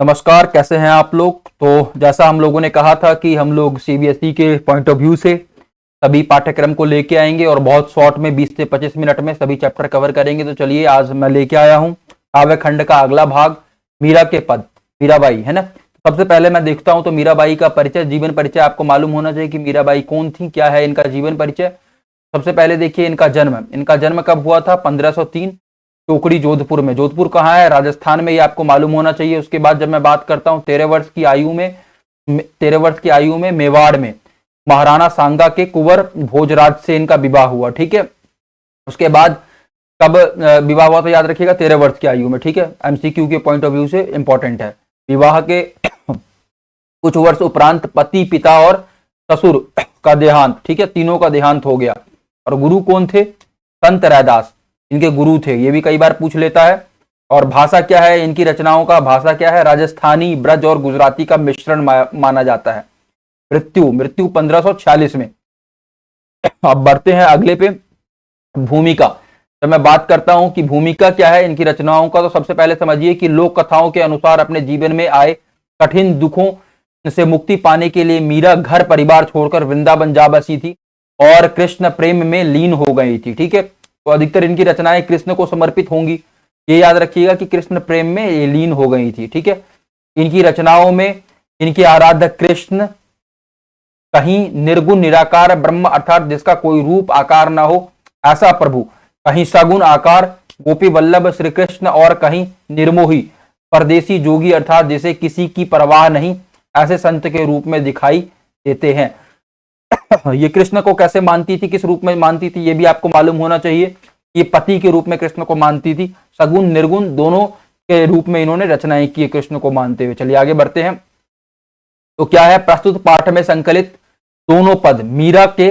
नमस्कार, कैसे हैं आप लोग। तो जैसा हम लोगों ने कहा था कि हम लोग सीबीएसई के पॉइंट ऑफ व्यू से सभी पाठ्यक्रम को लेके आएंगे और बहुत शॉर्ट में 20 से 25 मिनट में सभी चैप्टर कवर करेंगे। तो चलिए, आज मैं लेके आया हूं काव्य खंड का अगला भाग, मीरा के पद। मीराबाई है ना। सबसे पहले मैं देखता हूं तो मीराबाई का परिचय, जीवन परिचय आपको मालूम होना चाहिए कि मीराबाई कौन थी, क्या है इनका जीवन परिचय। सबसे पहले देखिए इनका जन्म कब हुआ था। 1503 टोकड़ी जोधपुर में। जोधपुर कहाँ है? राजस्थान में, ये आपको मालूम होना चाहिए। उसके बाद जब मैं बात करता हूँ 13 वर्ष की आयु में मेवाड़ में महाराणा सांगा के कुंवर भोजराज से इनका विवाह हुआ। ठीक है। उसके बाद कब विवाह हुआ तो याद रखिएगा 13 वर्ष की आयु में। ठीक है, एमसीक्यू के पॉइंट ऑफ व्यू से इंपॉर्टेंट है। विवाह के कुछ वर्ष उपरांत पति, पिता और ससुर का देहांत। ठीक है, तीनों का देहांत हो गया। और गुरु कौन थे? संत रैदास इनके गुरु थे। ये भी कई बार पूछ लेता है। और भाषा क्या है इनकी रचनाओं का? भाषा क्या है? राजस्थानी, ब्रज और गुजराती का मिश्रण माना जाता है। मृत्यु 1546 में। अब बढ़ते हैं अगले पे, भूमिका। जब मैं बात करता हूं कि भूमिका क्या है इनकी रचनाओं का, तो सबसे पहले समझिए कि लोक कथाओं के अनुसार अपने जीवन में आए कठिन दुखों से मुक्ति पाने के लिए मीरा घर परिवार छोड़कर वृंदावन जा बसी थी और कृष्ण प्रेम में लीन हो गई थी। ठीक है, तो अधिकतर इनकी रचनाएं कृष्ण को समर्पित होंगी। ये याद रखिएगा कि कृष्ण प्रेम में ये लीन हो गई थी। ठीक है, इनकी रचनाओं में इनके आराध्य कृष्ण, कहीं निर्गुण निराकार ब्रह्म अर्थात जिसका कोई रूप आकार ना हो ऐसा प्रभु, कहीं सगुण आकार गोपी वल्लभ श्री कृष्ण, और कहीं निर्मोही परदेसी जोगी अर्थात जिसे किसी की परवाह नहीं ऐसे संत के रूप में दिखाई देते हैं। ये कृष्ण को कैसे मानती थी, किस रूप में मानती थी, ये भी आपको मालूम होना चाहिए। ये पति के रूप में कृष्ण को मानती थी। सगुण निर्गुण दोनों के रूप में इन्होंने रचनाएं की कृष्ण को मानते हुए। चलिए आगे बढ़ते हैं। तो क्या है, प्रस्तुत पाठ में संकलित दोनों पद मीरा के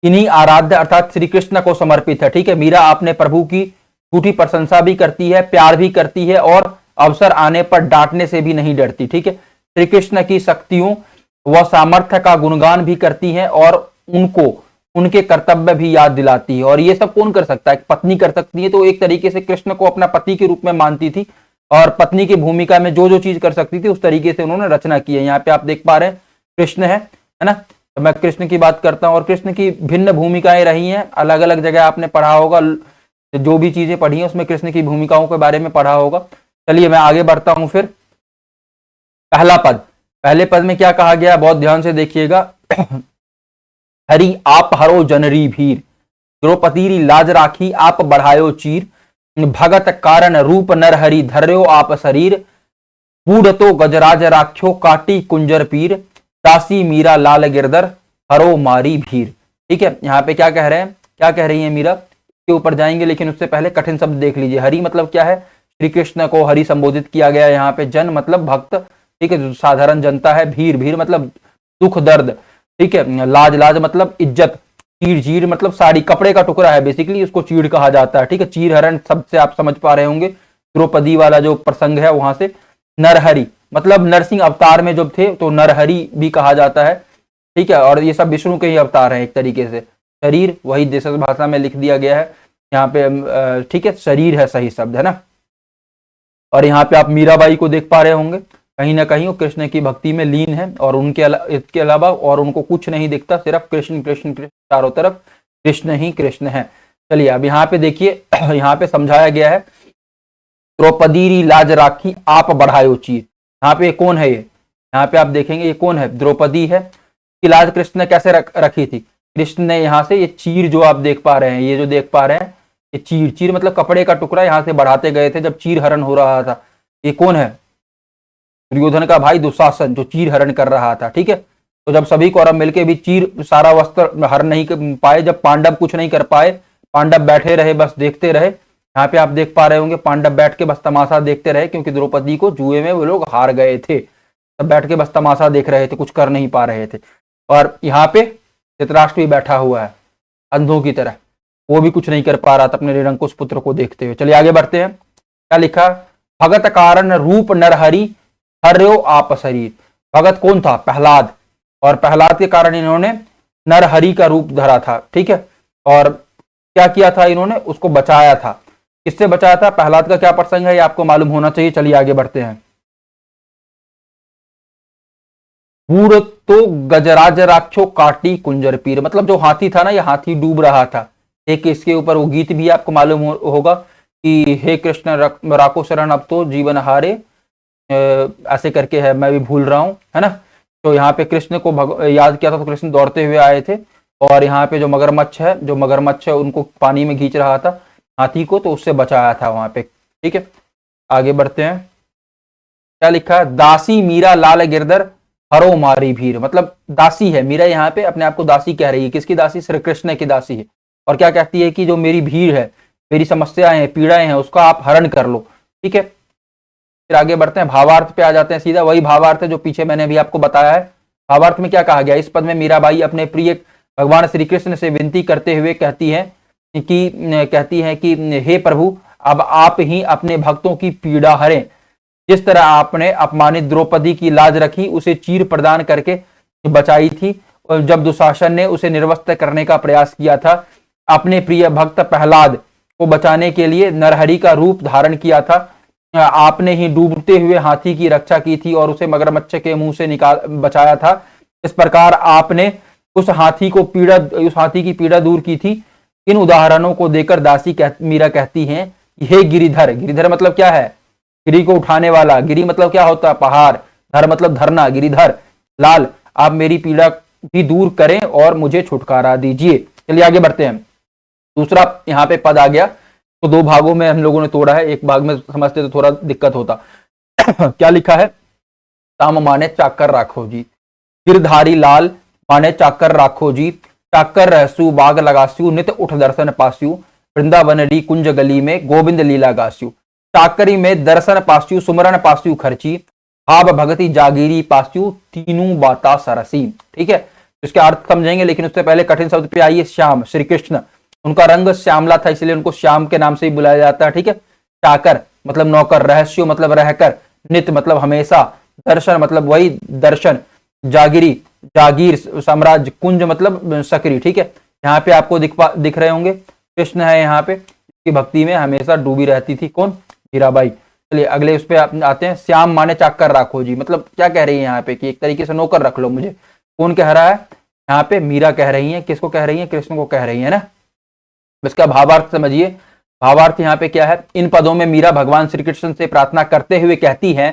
इन्हीं आराध्य अर्थात श्री कृष्ण को समर्पित है। ठीक है, मीरा अपने प्रभु की झूठी प्रशंसा भी करती है, प्यार भी करती है और अवसर आने पर डांटने से भी नहीं डरती। ठीक है, श्री कृष्ण की शक्तियों व सामर्थ्य का गुणगान भी करती है और उनको उनके कर्तव्य भी याद दिलाती है। और ये सब कौन कर सकता है? पत्नी कर सकती है। तो एक तरीके से कृष्ण को अपना पति के रूप में मानती थी और पत्नी की भूमिका में जो जो चीज कर सकती थी उस तरीके से उन्होंने रचना की है। यहाँ पे आप देख पा रहे हैं कृष्ण है ना। तो मैं कृष्ण की बात करता हूँ और कृष्ण की भिन्न भूमिकाएं रही हैं। अलग अलग जगह आपने पढ़ा होगा, जो भी चीजें पढ़ी हैं उसमें कृष्ण की भूमिकाओं के बारे में पढ़ा होगा। चलिए मैं आगे बढ़ता हूं। फिर पहला पद, पहले पद में क्या कहा गया, बहुत ध्यान से देखिएगा। हरि आप हरो जनरी भीर, द्रौपदी री लाज राखी आप बढ़ायो चीर, भगत कारण रूप नर हरि धर्यो आप शरीर, बूढ़ तो गजराज राख्यो काटी कुंजर पीर, दासी मीरा लाल गिरधर हरो मारी भीर। ठीक है, यहाँ पे क्या कह रहे हैं, क्या कह रही है मीरा, के ऊपर जाएंगे लेकिन उससे पहले कठिन शब्द देख लीजिए। हरि मतलब क्या है? श्री कृष्ण को हरि संबोधित किया गया यहाँ पे। जन मतलब भक्त, ठीक है, साधारण जनता है। भीर, भीर मतलब दुख दर्द। ठीक है, लाज, लाज मतलब इज्जत। चीर, चीर मतलब साड़ी, कपड़े का टुकड़ा है बेसिकली, उसको चीड़ कहा जाता है। ठीक है, चीर हरण शब्द से आप समझ पा रहे होंगे द्रौपदी वाला जो प्रसंग है वहां से। नरहरि मतलब नरसिंह अवतार में जब थे तो नरहरि भी कहा जाता है। ठीक है, और ये सब विष्णु के ही अवतार हैं एक तरीके से। शरीर वही देशज भाषा में लिख दिया गया है यहाँ पे। ठीक है, शरीर है सही शब्द, है ना। और यहाँ पे आप मीराबाई को देख पा रहे होंगे, कहीं ना कहीं वो कृष्ण की भक्ति में लीन है और इसके अलावा और उनको कुछ नहीं दिखता, सिर्फ कृष्ण कृष्ण कृष्ण, चारों तरफ कृष्ण ही कृष्ण है। चलिए अब यहाँ पे देखिए, यहाँ पे समझाया गया है द्रौपदी री लाज राखी आप बढ़ायो चीर। यहाँ पे कौन है? ये यहाँ पे आप देखेंगे ये कौन है? द्रौपदी है। कि लाज कृष्ण ने कैसे रखी थी? कृष्ण ने यहाँ से ये चीर जो आप देख पा रहे हैं, ये जो देख पा रहे हैं, ये चीर, चीर मतलब कपड़े का टुकड़ा यहाँ से बढ़ाते गए थे जब चीर हरण हो रहा था। ये कौन है? दुर्योधन का भाई दुशासन, जो चीर हरण कर रहा था। ठीक है, तो जब सभी कौरव मिलके भी चीर सारा वस्त्र हरण नहीं पाए, जब पांडव कुछ नहीं कर पाए, पांडव बैठे रहे, बस देखते रहे। यहाँ पे आप देख पा रहे होंगे पांडव बैठ के बस तमाशा देखते रहे, क्योंकि द्रौपदी को जुए में वो लोग हार गए थे। तब बैठ के बस तमाशा देख रहे थे, कुछ कर नहीं पा रहे थे। और यहाँ पे धृतराष्ट्र भी बैठा हुआ है अंधों की तरह, वो भी कुछ नहीं कर पा रहा था अपने निरंकुश पुत्र को देखते हुए। चलिए आगे बढ़ते हैं। क्या लिखा? भगत कारण रूप नरहरि हर्यो आप शरीर। भगत कौन था? प्रहलाद। और प्रहलाद के कारण इन्होंने नरहरि का रूप धरा था। ठीक है, और क्या किया था इन्होंने? उसको बचाया था। किससे बचाया था? प्रहलाद का क्या प्रसंग है ये आपको मालूम होना चाहिए। चलिए आगे बढ़ते हैं। बूढ़ तो गजराज राक्षो काटी कुंजर पीर, मतलब जो हाथी था ना, ये हाथी डूब रहा था। एक इसके ऊपर वो गीत भी आपको मालूम होगा कि हे कृष्ण राखो शरण अब तो जीवन हारे, ऐसे करके है, मैं भी भूल रहा हूँ, है ना। तो यहाँ पे कृष्ण को याद किया था, तो कृष्ण दौड़ते हुए आए थे, और यहाँ पे जो मगरमच्छ है उनको पानी में खींच रहा था हाथी को, तो उससे बचाया था वहां पे। ठीक है, आगे बढ़ते हैं। क्या लिखा है, दासी मीरा लाल गिरधर हरो मारी भीर, मतलब दासी है मीरा, यहाँ पे अपने आप को दासी कह रही है। किसकी दासी, श्री कृष्ण की दासी है। और क्या कहती है कि जो मेरी भीड़ है, मेरी समस्याएं हैं, पीड़ाएं हैं, उसका आप हरण कर लो। ठीक है, फिर आगे बढ़ते हैं, भावार्थ पे आ जाते हैं सीधा। वही भावार्थ है जो पीछे मैंने अभी आपको बताया है। भावार्थ में क्या कहा गया, इस पद में मीराबाई अपने प्रिय भगवान श्री कृष्ण से विनती करते हुए कहती है कि हे प्रभु, अब आप ही अपने भक्तों की पीड़ा हरें। जिस तरह आपने अपमानित द्रौपदी की लाज रखी, उसे चीर प्रदान करके बचाई थी, और जब दुशासन ने उसे निर्वस्त्र करने का प्रयास किया था, अपने प्रिय भक्त प्रहलाद को बचाने के लिए नरहरि का रूप धारण किया था, आपने ही डूबते हुए हाथी की रक्षा की थी और उसे मगरमच्छ के मुंह से बचाया था। इस प्रकार आपने उस हाथी की पीड़ा दूर की थी। इन उदाहरणों को देकर मीरा कहती हैं, हे गिरिधर, गिरिधर मतलब क्या है, गिरी को उठाने वाला, गिरी मतलब क्या होता है, पहाड़, धर मतलब धरना, गिरिधर लाल, आप मेरी पीड़ा भी दूर करें और मुझे छुटकारा दीजिए। चलिए आगे बढ़ते हैं। दूसरा यहाँ पे पद आ गया, तो दो भागों में हम लोगों ने तोड़ा है, एक भाग में समझते तो थोड़ा दिक्कत होता। क्या लिखा है, ताम माने चाकर राखो जी, गिरधारी लाल माने चाकर राखो जी, चाकर रहसु बाग लगास्यु, नित उठ दर्शन पास्यु, वृंदावन री कुंज गली में गोविंद लीला गास्यु, चाकरी में दर्शन पास्यु, सुमरन पास्यु खर्ची, भाव भगति जागीरी पास्यु, तीनों बाता सरसी। ठीक है, इसके अर्थ समझेंगे, लेकिन उससे पहले कठिन शब्द पे आइए। श्याम, श्री कृष्ण, उनका रंग श्यामला था, इसलिए उनको श्याम के नाम से ही बुलाया जाता है। ठीक है, चाकर मतलब नौकर, रहस्य मतलब रहकर, नित्य मतलब हमेशा, दर्शन मतलब वही दर्शन, जागीरी जागीर साम्राज्य, कुंज मतलब सकरी। ठीक है, यहाँ पे आपको दिख रहे होंगे कृष्ण है यहाँ पे, इसकी भक्ति में हमेशा डूबी रहती थी। कौन, मीराबाई। चलिए अगले उस पर आते हैं। श्याम माने चाकर राखो जी, मतलब क्या कह रही है यहाँ पे कि एक तरीके से नौकर रख लो मुझे। कौन कह रहा है यहाँ पे, मीरा कह रही है। किसको कह रही है, कृष्ण को कह रही है ना। इसका भावार्थ समझिए। भावार्थ यहाँ पे क्या है, इन पदों में मीरा भगवान श्री कृष्ण से प्रार्थना करते हुए कहती है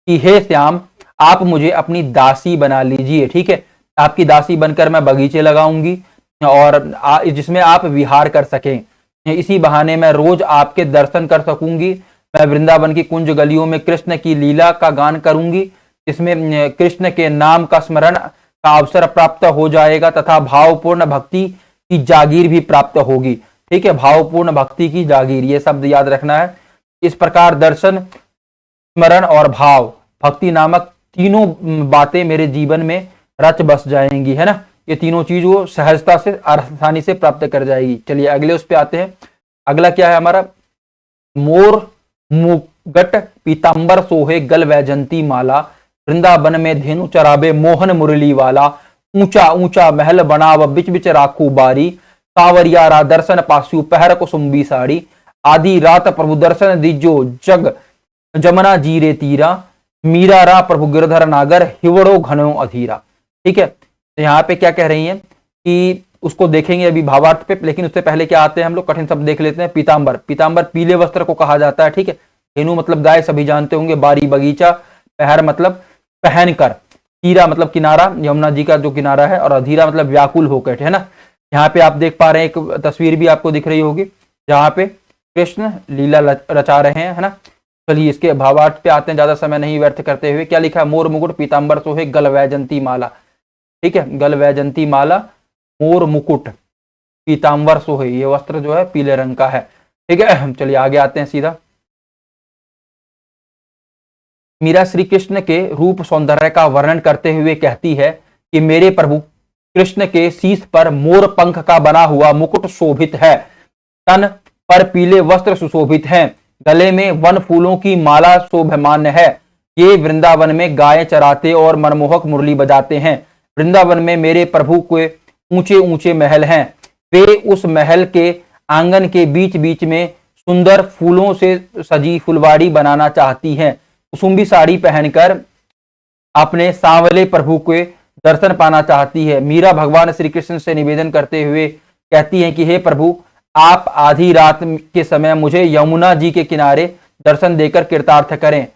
कि हे श्याम, आप मुझे अपनी दासी बना लीजिए। ठीक है, आपकी दासी बनकर मैं बगीचे लगाऊंगी और जिसमें आप विहार कर सकें। इसी बहाने मैं रोज आपके दर्शन कर सकूंगी। मैं वृंदावन की कुंज गलियों में कृष्ण की लीला का गान करूंगी, जिसमें कृष्ण के नाम का स्मरण का अवसर प्राप्त हो जाएगा तथा भावपूर्ण भक्ति की जागीर भी प्राप्त होगी। ठीक है, भावपूर्ण भक्ति की जागीर, ये शब्द याद रखना है। इस प्रकार दर्शन, स्मरण और भाव भक्ति नामक तीनों बातें मेरे जीवन में रच बस जाएंगी, है ना। ये तीनों चीज वो सहजता से, आसानी से प्राप्त कर जाएगी। चलिए अगले उस पे आते हैं। अगला क्या है हमारा, मोर मुगट पीतांबर सोहे गल वैजंती माला, वृंदावन में धेनु चराबे मोहन मुरली वाला, ऊंचा ऊंचा महल बनाव बिच बिच राखू बारी, सावरियारा दर्शन पास्यु पहर कुसुम्बी साड़ी, आदि रात प्रभु दर्शन दीजो जग जमुना जीरे तीरा, मीरा रा प्रभु गिरधर नागर हिवड़ो घनो अधीरा। ठीक है, तो यहाँ पे क्या कह रही हैं कि उसको देखेंगे अभी भावार्थ पे, लेकिन उससे पहले क्या आते हैं हम लोग, कठिन शब्द देख लेते हैं। पीतांबर, पीतांबर पीले वस्त्र को कहा जाता है। ठीक है, धेनु मतलब गाय, सभी जानते होंगे। बारी बगीचा, पहर मतलब पहनकर, तीरा मतलब किनारा, यमुना जी का जो किनारा है, और अधीरा मतलब व्याकुल होकर, है ना। यहाँ पे आप देख पा रहे हैं, एक तस्वीर भी आपको दिख रही होगी जहाँ पे कृष्ण लीला रचा रहे हैं, है ना। चलिए इसके भावार्थ पे आते हैं, ज्यादा समय नहीं व्यर्थ करते हुए। क्या लिखा है, मोर मुकुट पीतांबर सोहे गल वैजंती माला। ठीक है, गल वैजंती माला, मोर मुकुट पीतांबर सोहे, ये वस्त्र जो है पीले रंग का है। ठीक है, चलिए आगे आते हैं सीधा। मीरा श्री कृष्ण के रूप सौंदर्य का वर्णन करते हुए कहती है कि मेरे प्रभु कृष्ण के शीश पर मोर पंख का बना हुआ मुकुट शोभित है, तन पर पीले वस्त्र सुशोभित हैं, गले में वन फूलों की माला शोभमान्य है। ये वृंदावन में गाय चराते और मनमोहक मुरली बजाते हैं। वृंदावन में मेरे प्रभु के ऊंचे ऊंचे महल हैं। वे उस महल के आंगन के बीच बीच में सुंदर फूलों से सजी फुलवाड़ी बनाना चाहती हैं। कुसुम्बी साड़ी पहनकर अपने सांवले प्रभु के दर्शन पाना चाहती है। मीरा भगवान श्री कृष्ण से निवेदन करते हुए कहती हैं कि हे प्रभु, आप आधी रात के समय मुझे यमुना जी के किनारे दर्शन देकर कृतार्थ करें।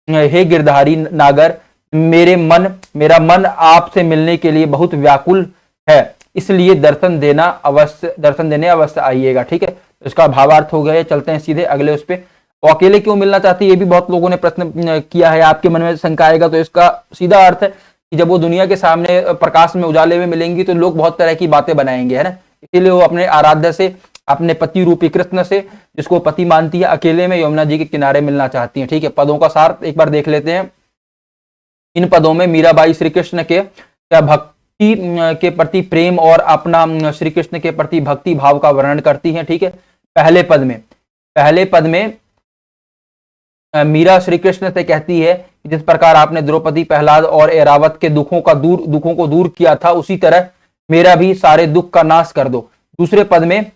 हे गिरधारी नागर, मेरा मन आपसे मिलने के लिए बहुत व्याकुल है, इसलिए दर्शन देने अवश्य आइएगा। ठीक है, इसका भावार्थ हो गया। चलते हैं सीधे अगले उस पे। और अकेले क्यों मिलना चाहती है, ये भी बहुत लोगों ने प्रश्न किया है, आपके मन में शंका आएगा। तो इसका सीधा अर्थ है कि जब वो दुनिया के सामने प्रकाश में उजाले में मिलेंगी तो लोग बहुत तरह की बातें बनाएंगे, है ना। इसीलिए वो अपने आराध्य से, अपने पति रूपी कृष्ण से, जिसको पति मानती है, अकेले में यमुना जी के किनारे मिलना चाहती है। ठीक है, पदों का सार एक बार देख लेते हैं। इन पदों में मीराबाई श्री कृष्ण के भक्ति के प्रति प्रेम और अपना श्री कृष्ण के प्रति भक्ति भाव का वर्णन करती हैं। ठीक है, पहले पद में मीरा श्री कृष्ण से कहती है कि जिस प्रकार आपने द्रौपदी, प्रहलाद और ऐरावत के दुखों को दूर किया था, उसी तरह मेरा भी सारे दुख का नाश कर दो। दूसरे पद में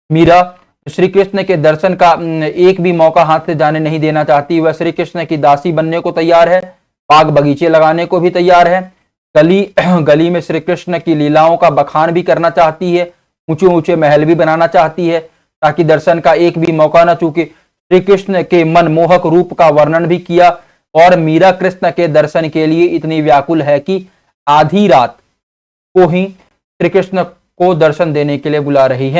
मीरा श्री कृष्ण के दर्शन का एक भी मौका हाथ से जाने नहीं देना चाहती। वह श्री कृष्ण की दासी बनने को तैयार है, बाग बगीचे लगाने को भी तैयार है, गली में श्री कृष्ण की लीलाओं का बखान भी करना चाहती है, ऊंचे ऊंचे महल भी बनाना चाहती है ताकि दर्शन का एक भी मौका न चूके। श्री कृष्ण के मनमोहक रूप का वर्णन भी किया और मीरा कृष्ण के दर्शन के लिए इतनी व्याकुल है कि आधी रात को ही श्री कृष्ण को दर्शन देने के लिए बुला रही है।